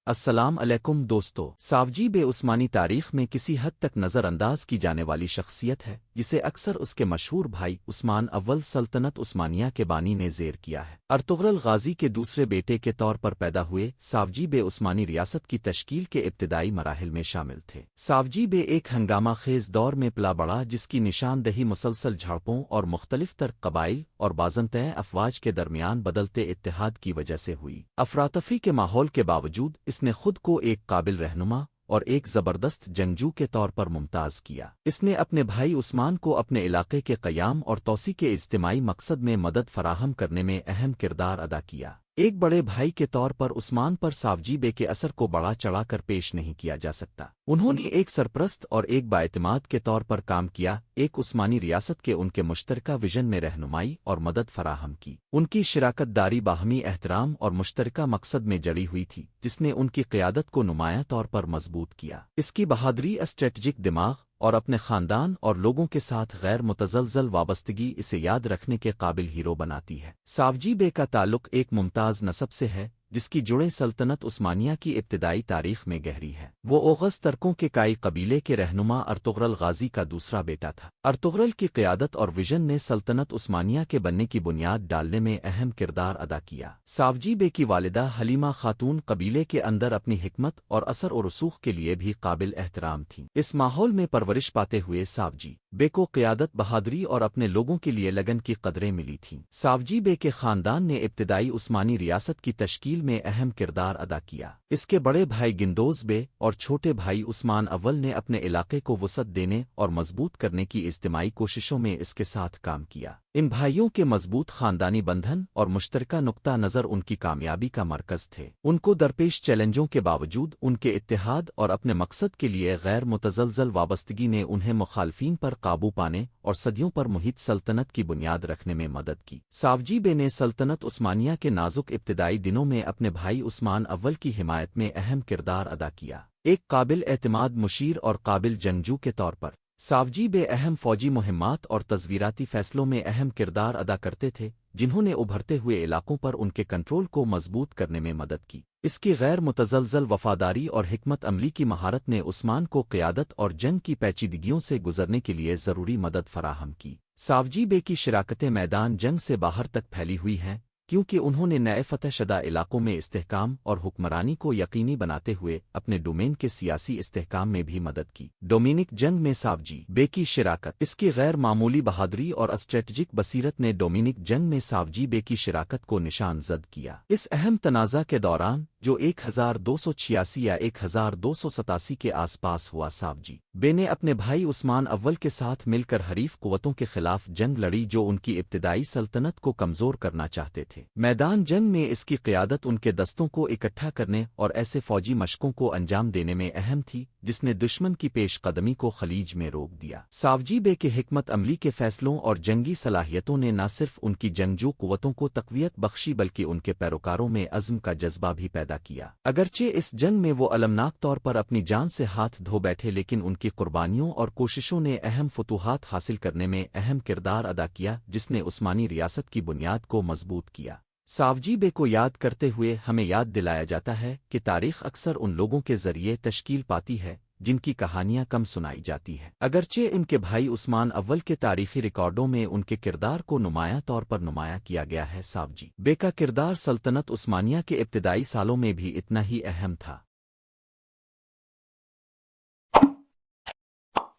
السلام علیکم دوستو، سافجی بے عثمانی تاریخ میں کسی حد تک نظر انداز کی جانے والی شخصیت ہے جسے اکثر اس کے مشہور بھائی عثمان اول سلطنت عثمانیہ کے بانی نے زیر کیا ہے۔ ارطغرل غازی کے دوسرے بیٹے کے طور پر پیدا ہوئے سافجی بے عثمانی ریاست کی تشکیل کے ابتدائی مراحل میں شامل تھے۔ سافجی بے ایک ہنگامہ خیز دور میں پلا بڑھا جس کی نشاندہی مسلسل جھڑپوں اور مختلف تر قبائل اور بازنطینہ افواج کے درمیان بدلتے اتحاد کی وجہ سے ہوئی۔ افراتفری کے ماحول کے باوجود اس نے خود کو ایک قابل رہنما اور ایک زبردست جنگجو کے طور پر ممتاز کیا۔ اس نے اپنے بھائی عثمان کو اپنے علاقے کے قیام اور توسیع کے اجتماعی مقصد میں مدد فراہم کرنے میں اہم کردار ادا کیا۔ ایک بڑے بھائی کے طور پر عثمان پر سافجی بے کے اثر کو بڑا چڑھا کر پیش نہیں کیا جا سکتا۔ انہوں نے ایک سرپرست اور ایک بااعتماد کے طور پر کام کیا، ایک عثمانی ریاست کے ان کے مشترکہ وژن میں رہنمائی اور مدد فراہم کی۔ ان کی شراکت داری باہمی احترام اور مشترکہ مقصد میں جڑی ہوئی تھی جس نے ان کی قیادت کو نمایاں طور پر مضبوط کیا۔ اس کی بہادری، اسٹریٹجک دماغ اور اپنے خاندان اور لوگوں کے ساتھ غیر متزلزل وابستگی اسے یاد رکھنے کے قابل ہیرو بناتی ہے۔ سافجی بے کا تعلق ایک ممتاز نسب سے ہے جس کی جڑیں سلطنت عثمانیہ کی ابتدائی تاریخ میں گہری ہے۔ وہ اوغز ترکوں کے کائی قبیلے کے رہنما ارطغرل غازی کا دوسرا بیٹا تھا۔ ارطغرل کی قیادت اور وژن نے سلطنت عثمانیہ کے بننے کی بنیاد ڈالنے میں اہم کردار ادا کیا۔ سافجی بے کی والدہ حلیمہ خاتون قبیلے کے اندر اپنی حکمت اور اثر و رسوخ کے لیے بھی قابل احترام تھیں۔ اس ماحول میں پرورش پاتے ہوئے سافجی بے کو قیادت، بہادری اور اپنے لوگوں کے لیے لگن کی قدریں ملی تھیں۔ سافجی بے کے خاندان نے ابتدائی عثمانی ریاست کی تشکیل میں اہم کردار ادا کیا۔ اس کے بڑے بھائی گندوز بے اور چھوٹے بھائی عثمان اول نے اپنے علاقے کو وسعت دینے اور مضبوط کرنے کی اجتماعی کوششوں میں اس کے ساتھ کام کیا۔ ان بھائیوں کے مضبوط خاندانی بندھن اور مشترکہ نقطہ نظر ان کی کامیابی کا مرکز تھے۔ ان کو درپیش چیلنجوں کے باوجود ان کے اتحاد اور اپنے مقصد کے لیے غیر متزلزل وابستگی نے انہیں مخالفین پر قابو پانے اور صدیوں پر محیط سلطنت کی بنیاد رکھنے میں مدد کی۔ سافجی بے نے سلطنت عثمانیہ کے نازک ابتدائی دنوں میں اپنے بھائی عثمان اول کی حمایت میں اہم کردار ادا کیا۔ ایک قابل اعتماد مشیر اور قابل جنگجو کے طور پر سافجی بے اہم فوجی مہمات اور تصویراتی فیصلوں میں اہم کردار ادا کرتے تھے جنہوں نے ابھرتے ہوئے علاقوں پر ان کے کنٹرول کو مضبوط کرنے میں مدد کی۔ اس کی غیر متزلزل وفاداری اور حکمت عملی کی مہارت نے عثمان کو قیادت اور جنگ کی پیچیدگیوں سے گزرنے کے لیے ضروری مدد فراہم کی۔ سافجی بے کی شراکتیں میدان جنگ سے باہر تک پھیلی ہوئی ہیں کیونکہ انہوں نے نئے فتح شدہ علاقوں میں استحکام اور حکمرانی کو یقینی بناتے ہوئے اپنے ڈومین کے سیاسی استحکام میں بھی مدد کی۔ ڈومینک جنگ میں سافجی بے کی شراکت، اس کی غیر معمولی بہادری اور اسٹریٹجک بصیرت نے ڈومینک جنگ میں سافجی بے کی شراکت کو نشان زد کیا۔ اس اہم تنازع کے دوران جو 1286 یا 1287 کے آس پاس ہوا، سافجی بے نے اپنے بھائی عثمان اول کے ساتھ مل کر حریف قوتوں کے خلاف جنگ لڑی جو ان کی ابتدائی سلطنت کو کمزور کرنا چاہتے تھے۔ میدان جنگ میں اس کی قیادت ان کے دستوں کو اکٹھا کرنے اور ایسے فوجی مشقوں کو انجام دینے میں اہم تھی جس نے دشمن کی پیش قدمی کو خلیج میں روک دیا۔ سافجی بے کے حکمت عملی کے فیصلوں اور جنگی صلاحیتوں نے نہ صرف ان کی جنگجو قوتوں کو تقویت بخشی بلکہ ان کے پیروکاروں میں عزم کا جذبہ بھی پیدا کیا۔ اگرچہ اس جنگ میں وہ المناک طور پر اپنی جان سے ہاتھ دھو بیٹھے لیکن ان کی قربانیوں اور کوششوں نے اہم فتوحات حاصل کرنے میں اہم کردار ادا کیا جس نے عثمانی ریاست کی بنیاد کو مضبوط کیا۔ سافجی بے کو یاد کرتے ہوئے ہمیں یاد دلایا جاتا ہے کہ تاریخ اکثر ان لوگوں کے ذریعے تشکیل پاتی ہے جن کی کہانیاں کم سنائی جاتی ہیں۔ اگرچہ ان کے بھائی عثمان اول کے تاریخی ریکارڈوں میں ان کے کردار کو نمایاں طور پر نمایاں کیا گیا ہے، سافجی بے کا کردار سلطنت عثمانیہ کے ابتدائی سالوں میں بھی اتنا ہی اہم تھا۔